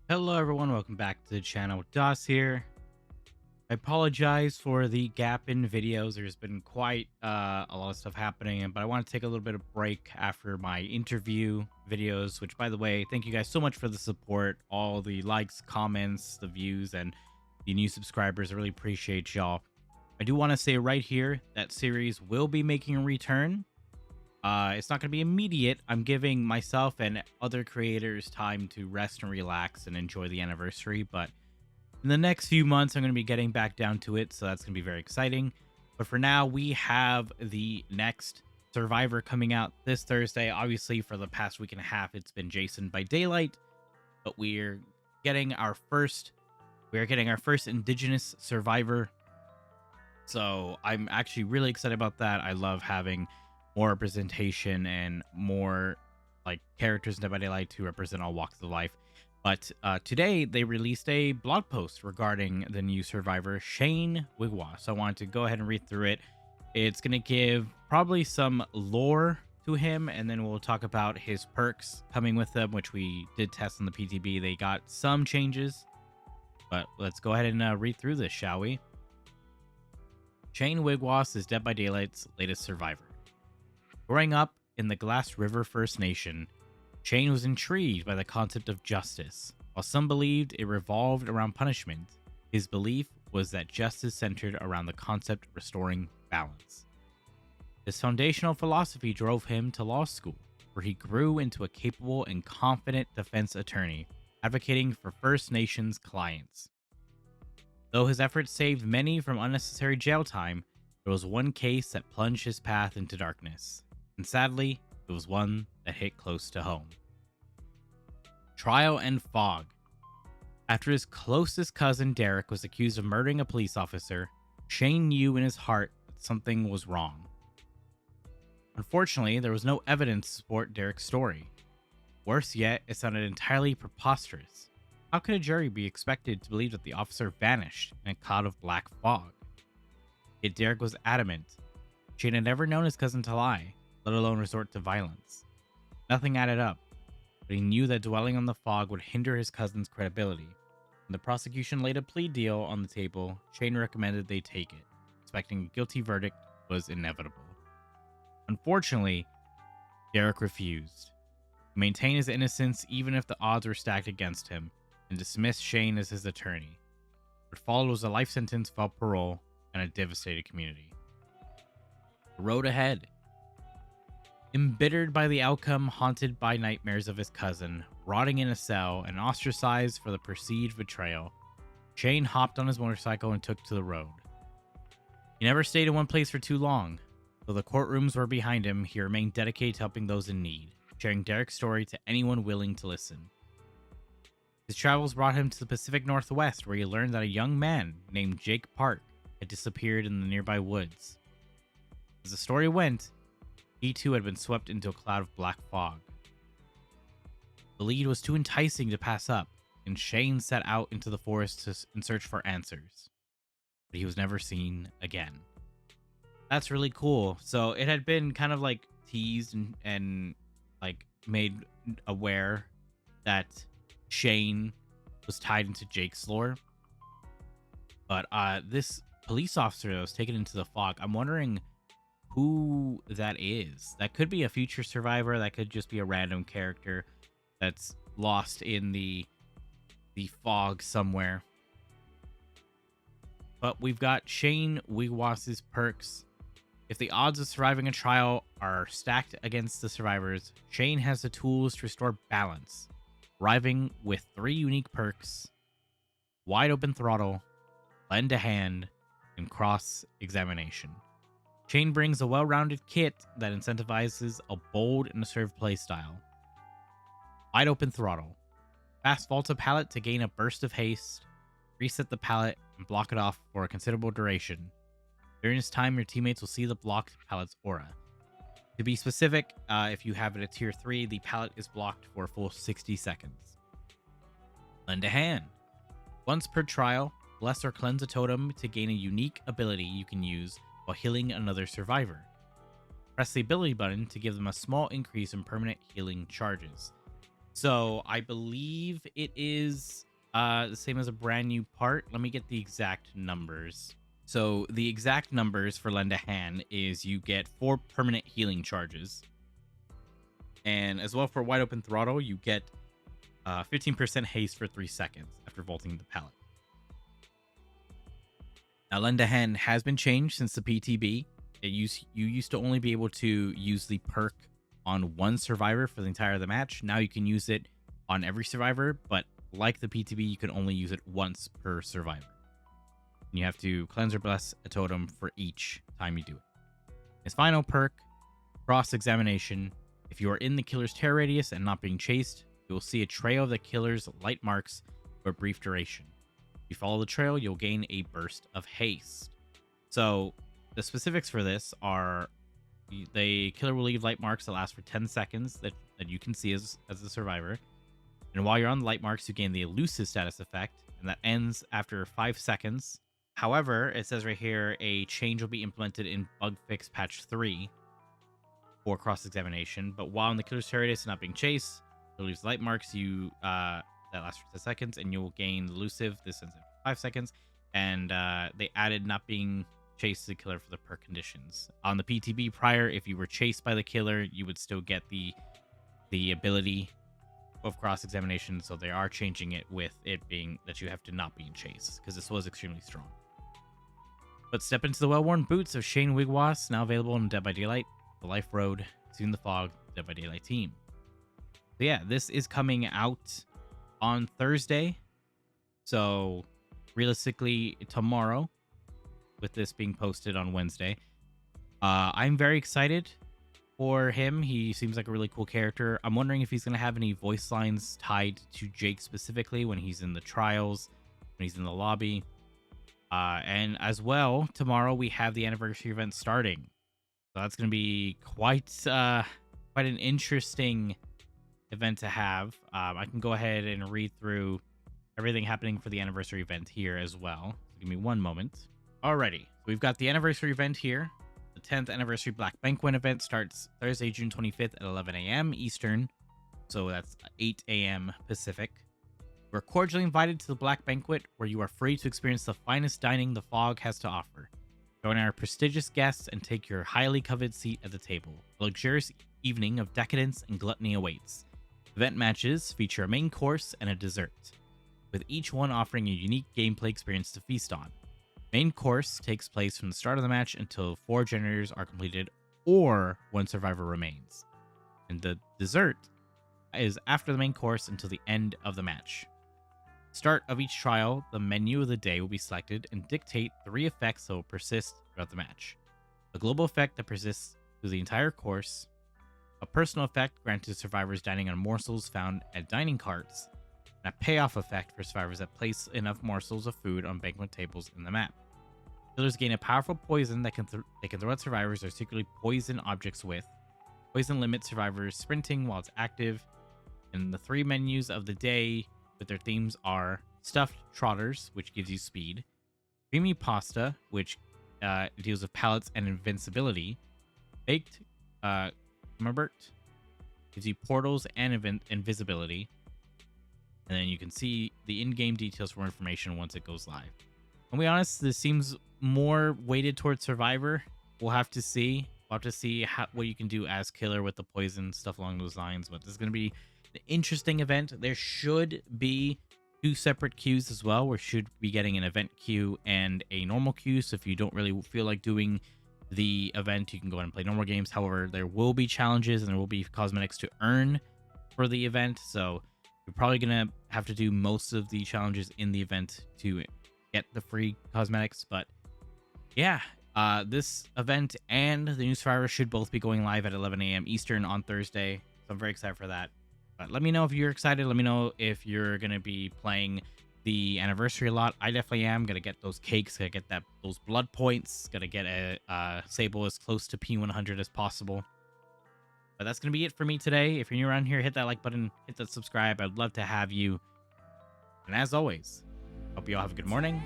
Hello everyone, welcome back to the channel. Das here. I apologize for the gap in videos. There's been quite a lot of stuff happening, but I want to take a little bit of break after my interview videos, which, by the way, thank you guys so much for the support, all the likes, comments, the views, and the new subscribers. I really appreciate y'all. I do want to say right here that series will be making a return. It's not going to be immediate. I'm giving myself and other creators time to rest and relax and enjoy the anniversary. But in the next few months, I'm going to be getting back down to it. So that's going to be very exciting. But for now, we have the next Survivor coming out this Thursday. Obviously, for the past week and a half, it's been Jason by Daylight. But we're getting our first Indigenous Survivor. So I'm actually really excited about that. I love having more representation and more like characters in Dead by Daylight to represent all walks of life. But today they released a blog post regarding the new Survivor, Shane Wiigwaas. So I wanted to go ahead and read through it. It's going to give probably some lore to him, and then we'll talk about his perks coming with them, which we did test in the PTB. They got some changes, but let's go ahead and read through this, shall we? Shane Wiigwaas is Dead by Daylight's latest survivor. Growing up in the Glass River First Nation, Shane was intrigued by the concept of justice. While some believed it revolved around punishment, his belief was that justice centered around the concept of restoring balance. This foundational philosophy drove him to law school, where he grew into a capable and confident defense attorney, advocating for First Nations clients. Though his efforts saved many from unnecessary jail time, there was one case that plunged his path into darkness. And sadly, it was one that hit close to home. Trial and fog. After his closest cousin Derek was accused of murdering a police officer, Shane knew in his heart that something was wrong. Unfortunately, there was no evidence to support Derek's story. Worse yet, it sounded entirely preposterous. How could a jury be expected to believe that the officer vanished in a cloud of black fog? Yet Derek was adamant. Shane had never known his cousin to lie, let alone resort to violence. Nothing added up, but he knew that dwelling on the fog would hinder his cousin's credibility. When the prosecution laid a plea deal on the table, Shane recommended they take it, expecting a guilty verdict was inevitable. Unfortunately, Derek refused. He maintained his innocence even if the odds were stacked against him, and dismissed Shane as his attorney. What followed was a life sentence without parole and a devastated community. The road ahead. Embittered by the outcome, haunted by nightmares of his cousin, rotting in a cell, and ostracized for the perceived betrayal, Shane hopped on his motorcycle and took to the road. He never stayed in one place for too long. Though the courtrooms were behind him, he remained dedicated to helping those in need, sharing Derek's story to anyone willing to listen. His travels brought him to the Pacific Northwest, where he learned that a young man named Jake Park had disappeared in the nearby woods. As the story went, he too had been swept into a cloud of black fog. The lead was too enticing to pass up, and Shane set out into the forest in search for answers. But he was never seen again. That's really cool. So it had been kind of like teased and like made aware that Shane was tied into Jake's lore. But this police officer that was taken into the fog, I'm wondering who that is. That could be a future survivor. That could just be a random character that's lost in the fog somewhere. But we've got Shane Wiigwaas's perks. If the odds of surviving a trial are stacked against the survivors, Shane has the tools to restore balance, arriving with 3 unique perks: Wide Open Throttle, Lend a Hand, and Cross-Examination. Shane brings a well-rounded kit that incentivizes a bold and assertive playstyle. Wide Open Throttle. Fast vault a pallet to gain a burst of haste, reset the pallet, and block it off for a considerable duration. During this time, your teammates will see the blocked pallet's aura. To be specific, if you have it at tier 3, the pallet is blocked for a full 60 seconds. Lend a Hand. Once per trial, bless or cleanse a totem to gain a unique ability you can use while healing another survivor. Press the ability button to give them a small increase in permanent healing charges. So I believe it is the same as a brand new part. Let me get the exact numbers. So the exact numbers for Lend a Hand is you get 4 permanent healing charges. And as well for Wide Open Throttle, you get 15% haste for 3 seconds after vaulting the pallet. Now, Lend a Hand has been changed since the PTB. You used to only be able to use the perk on one survivor for the entire of the match. Now you can use it on every survivor, but like the PTB, you can only use it once per survivor. And you have to cleanse or bless a totem for each time you do it. His final perk, Cross-Examination. If you are in the killer's terror radius and not being chased, you will see a trail of the killer's light marks for a brief duration. If you follow the trail, you'll gain a burst of haste. So the specifics for this are the killer will leave light marks that last for 10 seconds that you can see as the survivor. And while you're on the light marks, you gain the elusive status effect, and that ends after 5 seconds. However, it says right here, a change will be implemented in Bug Fix Patch 3 for cross-examination. But while in the killer's terror radius and not being chased, you'll lose light marks that lasts for 10 seconds, and you will gain the elusive. This ends after 5 seconds. And they added not being chased the killer for the perk conditions. On the PTB prior, if you were chased by the killer, you would still get the ability of cross-examination. So they are changing it with it being that you have to not be in chase, because this was extremely strong. But step into the well-worn boots of Shane Wiigwaas, now available in Dead by Daylight, The Life Road, Soon the Fog, Dead by Daylight team. So yeah, this is coming out on Thursday. So realistically tomorrow, with this being posted on Wednesday. I'm very excited for him. He seems like a really cool character. I'm wondering if he's going to have any voice lines tied to Jake specifically when he's in the trials, when he's in the lobby. And as well, tomorrow we have the anniversary event starting. So that's going to be quite an interesting event to have. I can go ahead and read through everything happening for the anniversary event here as well. So give me one moment. Alrighty, so we've got the anniversary event here. The 10th anniversary Black Banquet event starts Thursday, June 25th at 11 a.m. Eastern. So that's 8 a.m. Pacific. We're cordially invited to the Black Banquet, where you are free to experience the finest dining the Fog has to offer. Join our prestigious guests and take your highly coveted seat at the table. A luxurious evening of decadence and gluttony awaits. Event matches feature a main course and a dessert, with each one offering a unique gameplay experience to feast on. Main course takes place from the start of the match until 4 generators are completed or 1 survivor remains. And the dessert is after the main course until the end of the match. Start of each trial, the menu of the day will be selected and dictate 3 effects that will persist throughout the match. A global effect that persists through the entire course, a personal effect granted to survivors dining on morsels found at dining carts, and a payoff effect for survivors that place enough morsels of food on banquet tables in the map. Killers gain a powerful poison that they can throw at survivors or secretly poison objects with. Poison limits survivors sprinting while it's active. And the 3 menus of the day with their themes are Stuffed Trotters, which gives you speed, Creamy Pasta, which deals with pallets and invincibility, Baked Camembert, gives you portals and invisibility. And then you can see the in-game details for more information once it goes live. I'll be honest, this seems more weighted towards Survivor. We'll have to see. We'll have to see what you can do as killer with the poison, stuff along those lines. But this is going to be an interesting event. There should be 2 separate queues as well. We should be getting an event queue and a normal queue. So if you don't really feel like doing the event, you can go ahead and play normal games. However, there will be challenges and there will be cosmetics to earn for the event. So you're probably going to have to do most of the challenges in the event to get the free cosmetics. But yeah, this event and the new Survivor should both be going live at 11 a.m. Eastern on Thursday. So I'm very excited for that. But let me know if you're excited. Let me know if you're going to be playing the anniversary a lot. I definitely am. Going to get those cakes. Going to get those blood points. Going to get a Sable as close to P100 as possible. But that's going to be it for me today. If you're new around here, hit that like button, hit that subscribe. I'd love to have you. And as always, hope you all have a good morning,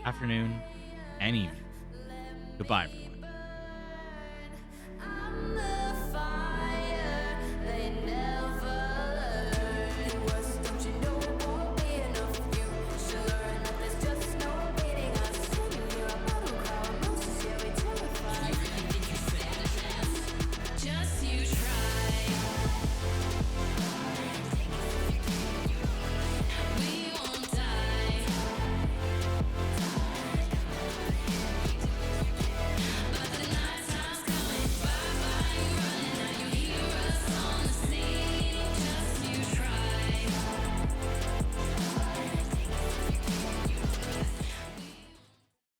afternoon, and evening. Goodbye, everyone.